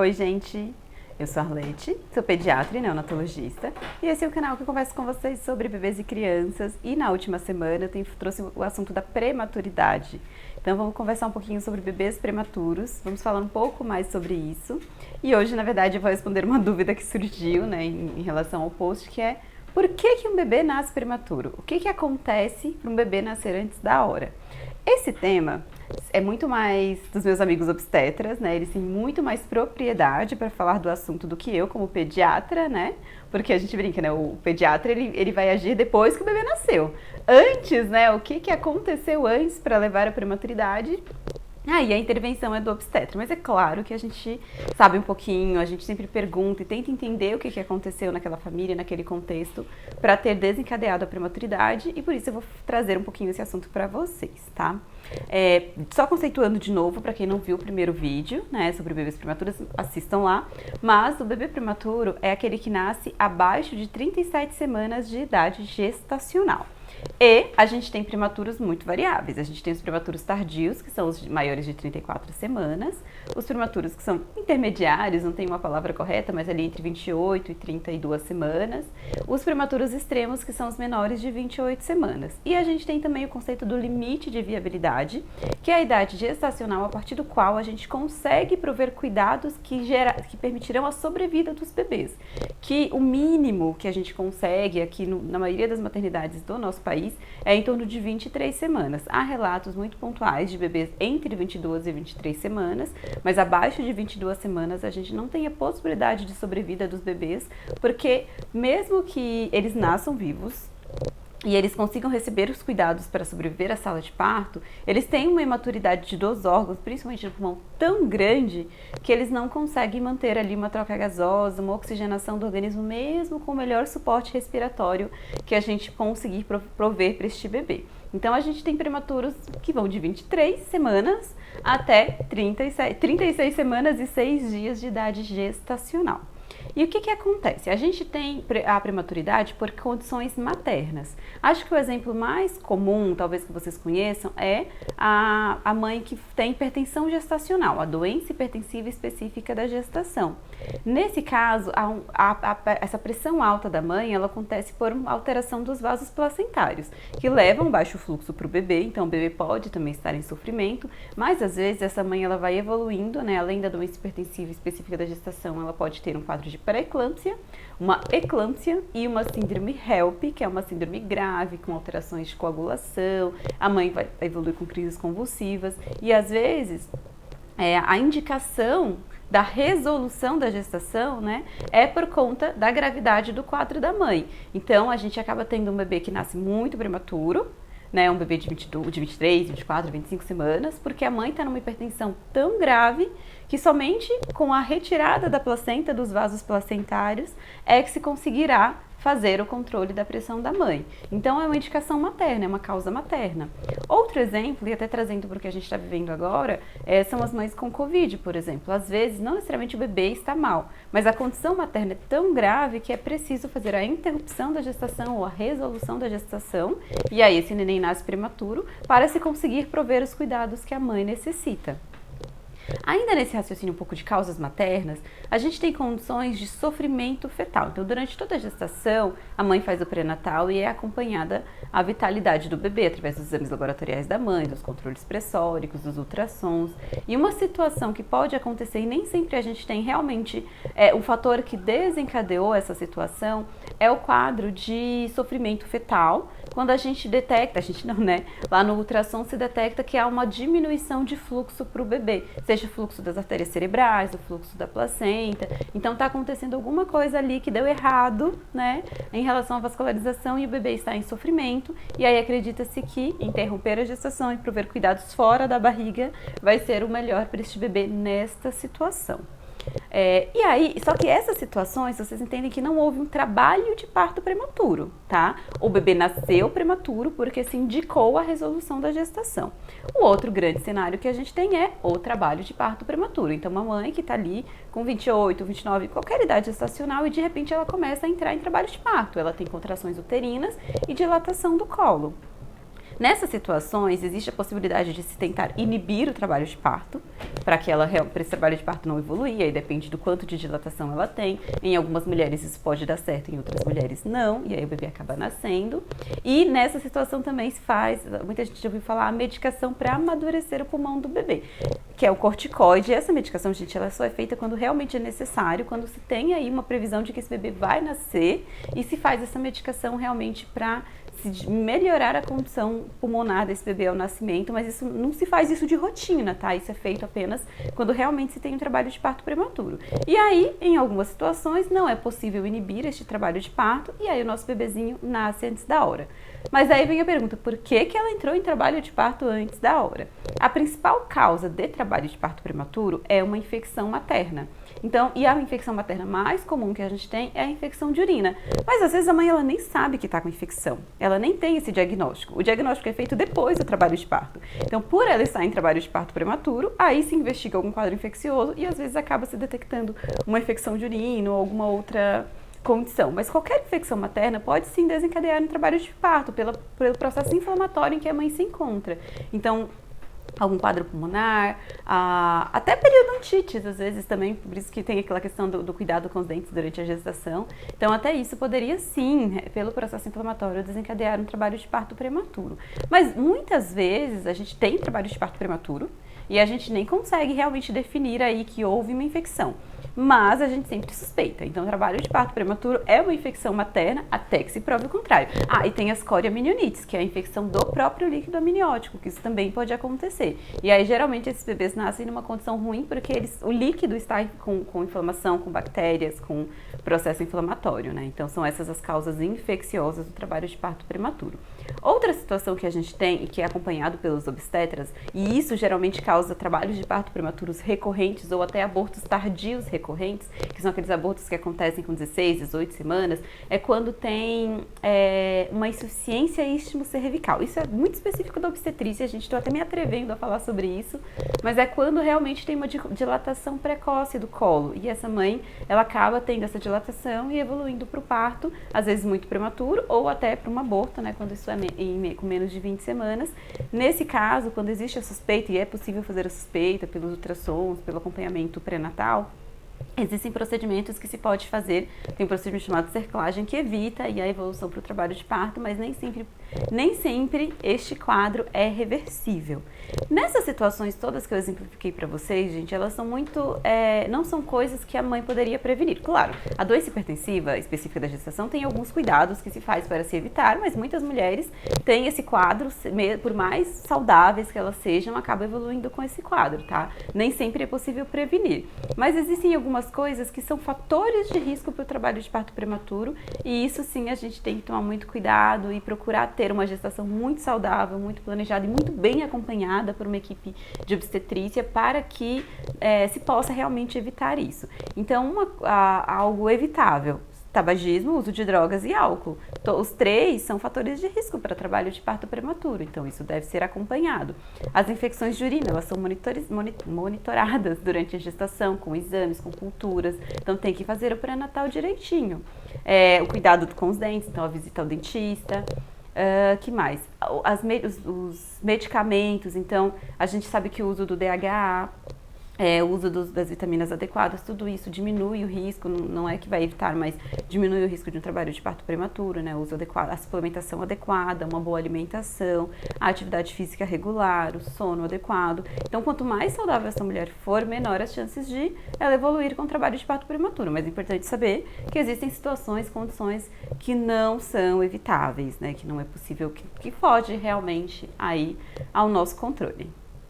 Oi, gente! Eu sou a Arlete, sou pediatra e neonatologista, e esse é o canal que eu converso com vocês sobre bebês e crianças. E na última semana eu trouxe o assunto da prematuridade. Então vamos conversar um pouquinho sobre bebês prematuros, vamos falar um pouco mais sobre isso. E hoje, na verdade, eu vou responder uma dúvida que surgiu, né, em relação ao post, que é: por que um bebê nasce prematuro? O que acontece para um bebê nascer antes da hora? Esse tema é muito mais dos meus amigos obstetras, né? Eles têm muito mais propriedade para falar do assunto do que eu como pediatra, né? Porque a gente brinca, né? O pediatra, ele vai agir depois que o bebê nasceu. Antes, né? O que aconteceu antes para levar à prematuridade? E a intervenção é do obstetra, mas é claro que a gente sabe um pouquinho, a gente sempre pergunta e tenta entender o que aconteceu naquela família, naquele contexto, para ter desencadeado a prematuridade, e por isso eu vou trazer um pouquinho esse assunto para vocês, tá? Só conceituando de novo, para quem não viu o primeiro vídeo, né, sobre bebês prematuros, assistam lá, mas o bebê prematuro é aquele que nasce abaixo de 37 semanas de idade gestacional. E a gente tem prematuros muito variáveis. A gente tem os prematuros tardios, que são os maiores de 34 semanas. Os prematuros que são intermediários, não tem uma palavra correta, mas ali entre 28 e 32 semanas. Os prematuros extremos, que são os menores de 28 semanas. E a gente tem também o conceito do limite de viabilidade, que é a idade gestacional a partir do qual a gente consegue prover cuidados que permitirão a sobrevida dos bebês. Que o mínimo que a gente consegue aqui na maioria das maternidades do nosso país é em torno de 23 semanas. Há relatos muito pontuais de bebês entre 22 e 23 semanas, mas abaixo de 22 semanas a gente não tem a possibilidade de sobrevida dos bebês, porque mesmo que eles nasçam vivos e eles consigam receber os cuidados para sobreviver à sala de parto, eles têm uma imaturidade dos órgãos, principalmente do pulmão, tão grande que eles não conseguem manter ali uma troca gasosa, uma oxigenação do organismo, mesmo com o melhor suporte respiratório que a gente conseguir prover para este bebê. Então a gente tem prematuros que vão de 23 semanas até 36 semanas e 6 dias de idade gestacional. E o que acontece? A gente tem a prematuridade por condições maternas. Acho que o exemplo mais comum, talvez que vocês conheçam, é a mãe que tem hipertensão gestacional, a doença hipertensiva específica da gestação. Nesse caso, essa pressão alta da mãe, ela acontece por uma alteração dos vasos placentários, que levam um baixo fluxo para o bebê, então o bebê pode também estar em sofrimento, mas às vezes essa mãe ela vai evoluindo, né? Além da doença hipertensiva específica da gestação, ela pode ter um quadro de pré-eclâmpsia, uma eclâmpsia e uma síndrome HELP, que é uma síndrome grave, com alterações de coagulação, a mãe vai evoluir com crises convulsivas, e às vezes a indicação da resolução da gestação, né, é por conta da gravidade do quadro da mãe. Então a gente acaba tendo um bebê que nasce muito prematuro, né, um bebê de 23, 24, 25 semanas, porque a mãe está numa hipertensão tão grave que somente com a retirada da placenta, dos vasos placentários, é que se conseguirá fazer o controle da pressão da mãe. Então é uma indicação materna, é uma causa materna. Outro exemplo, e até trazendo para o que a gente está vivendo agora, são as mães com Covid, por exemplo. Às vezes, não necessariamente o bebê está mal, mas a condição materna é tão grave que é preciso fazer a interrupção da gestação ou a resolução da gestação, e aí esse neném nasce prematuro, para se conseguir prover os cuidados que a mãe necessita. Ainda nesse raciocínio um pouco de causas maternas, a gente tem condições de sofrimento fetal. Então, durante toda a gestação, a mãe faz o pré-natal e é acompanhada a vitalidade do bebê através dos exames laboratoriais da mãe, dos controles pressóricos, dos ultrassons. E uma situação que pode acontecer, e nem sempre a gente tem realmente o fator que desencadeou essa situação, é o quadro de sofrimento fetal, quando a gente detecta, lá no ultrassom se detecta que há uma diminuição de fluxo para o bebê, seja o fluxo das artérias cerebrais, o fluxo da placenta. Então está acontecendo alguma coisa ali que deu errado, né, em relação à vascularização, e o bebê está em sofrimento, e aí acredita-se que interromper a gestação e prover cuidados fora da barriga vai ser o melhor para este bebê nesta situação. E aí, só que essas situações, vocês entendem que não houve um trabalho de parto prematuro, tá? O bebê nasceu prematuro porque se indicou a resolução da gestação. O outro grande cenário que a gente tem é o trabalho de parto prematuro. Então, uma mãe que tá ali com 28, 29, qualquer idade gestacional, e de repente ela começa a entrar em trabalho de parto. Ela tem contrações uterinas e dilatação do colo. Nessas situações, existe a possibilidade de se tentar inibir o trabalho de parto, para esse trabalho de parto não evoluir, aí depende do quanto de dilatação ela tem. Em algumas mulheres isso pode dar certo, em outras mulheres não, e aí o bebê acaba nascendo. E nessa situação também se faz, muita gente já ouviu falar, a medicação para amadurecer o pulmão do bebê, que é o corticoide. E essa medicação, gente, ela só é feita quando realmente é necessário, quando se tem aí uma previsão de que esse bebê vai nascer, e se faz essa medicação realmente para melhorar a condição pulmonar desse bebê ao nascimento, mas isso não se faz isso de rotina, tá? Isso é feito apenas quando realmente se tem um trabalho de parto prematuro. E aí, em algumas situações, não é possível inibir este trabalho de parto, e aí o nosso bebezinho nasce antes da hora. Mas aí vem a pergunta, por que ela entrou em trabalho de parto antes da hora? A principal causa de trabalho de parto prematuro é uma infecção materna. Então, e a infecção materna mais comum que a gente tem é a infecção de urina. Mas às vezes a mãe ela nem sabe que está com infecção. Ela nem tem esse diagnóstico. O diagnóstico é feito depois do trabalho de parto. Então, por ela estar em trabalho de parto prematuro, aí se investiga algum quadro infeccioso e às vezes acaba se detectando uma infecção de urina ou alguma outra condição. Mas qualquer infecção materna pode sim desencadear um trabalho de parto pelo processo inflamatório em que a mãe se encontra. Então, algum quadro pulmonar, até periodontites, às vezes também, por isso que tem aquela questão do cuidado com os dentes durante a gestação. Então, até isso poderia sim, pelo processo inflamatório, desencadear um trabalho de parto prematuro. Mas muitas vezes a gente tem trabalho de parto prematuro e a gente nem consegue realmente definir aí que houve uma infecção. Mas a gente sempre suspeita. Então, o trabalho de parto prematuro é uma infecção materna até que se prove o contrário. E tem a escoriamnionites, que é a infecção do próprio líquido amniótico, que isso também pode acontecer. E aí, geralmente, esses bebês nascem numa condição ruim porque o líquido está com inflamação, com bactérias, com processo inflamatório, né? Então, são essas as causas infecciosas do trabalho de parto prematuro. Outra situação que a gente tem e que é acompanhado pelos obstetras, e isso geralmente causa trabalhos de parto prematuros recorrentes ou até abortos tardios recorrentes, que são aqueles abortos que acontecem com 16, 18 semanas, é quando tem uma insuficiência istmo-cervical. Isso é muito específico da obstetrícia, a gente está até me atrevendo a falar sobre isso, mas é quando realmente tem uma dilatação precoce do colo, e essa mãe, ela acaba tendo essa dilatação e evoluindo para o parto, às vezes muito prematuro, ou até para um aborto, né, quando isso é com menos de 20 semanas. Nesse caso, quando existe a suspeita, e é possível fazer a suspeita pelos ultrassons, pelo acompanhamento pré-natal, existem procedimentos que se pode fazer. Tem um procedimento chamado cerclagem que evita a evolução para o trabalho de parto, mas nem sempre este quadro é reversível. Nessas situações todas que eu exemplifiquei para vocês, gente, elas são não são coisas que a mãe poderia prevenir. Claro, a doença hipertensiva específica da gestação tem alguns cuidados que se faz para se evitar, mas muitas mulheres têm esse quadro, por mais saudáveis que elas sejam, acabam evoluindo com esse quadro, tá? Nem sempre é possível prevenir. Mas existem algumas coisas que são fatores de risco para o trabalho de parto prematuro, e isso sim a gente tem que tomar muito cuidado e procurar ter uma gestação muito saudável, muito planejada e muito bem acompanhada por uma equipe de obstetrícia para que se possa realmente evitar isso. Então, algo evitável: tabagismo, uso de drogas e álcool. Os três são fatores de risco para trabalho de parto prematuro, então isso deve ser acompanhado. As infecções de urina, elas são monitoradas durante a gestação, com exames, com culturas, então tem que fazer o pré-natal direitinho. O cuidado com os dentes, então a visita ao dentista. Que mais? Os medicamentos, então a gente sabe que o uso do DHA, o uso das vitaminas adequadas, tudo isso diminui o risco, não é que vai evitar, mas diminui o risco de um trabalho de parto prematuro, né? O uso adequado, a suplementação adequada, uma boa alimentação, a atividade física regular, o sono adequado. Então, quanto mais saudável essa mulher for, menor as chances de ela evoluir com o trabalho de parto prematuro. Mas é importante saber que existem situações, condições que não são evitáveis, né? Que não é possível, que foge realmente aí ao nosso controle.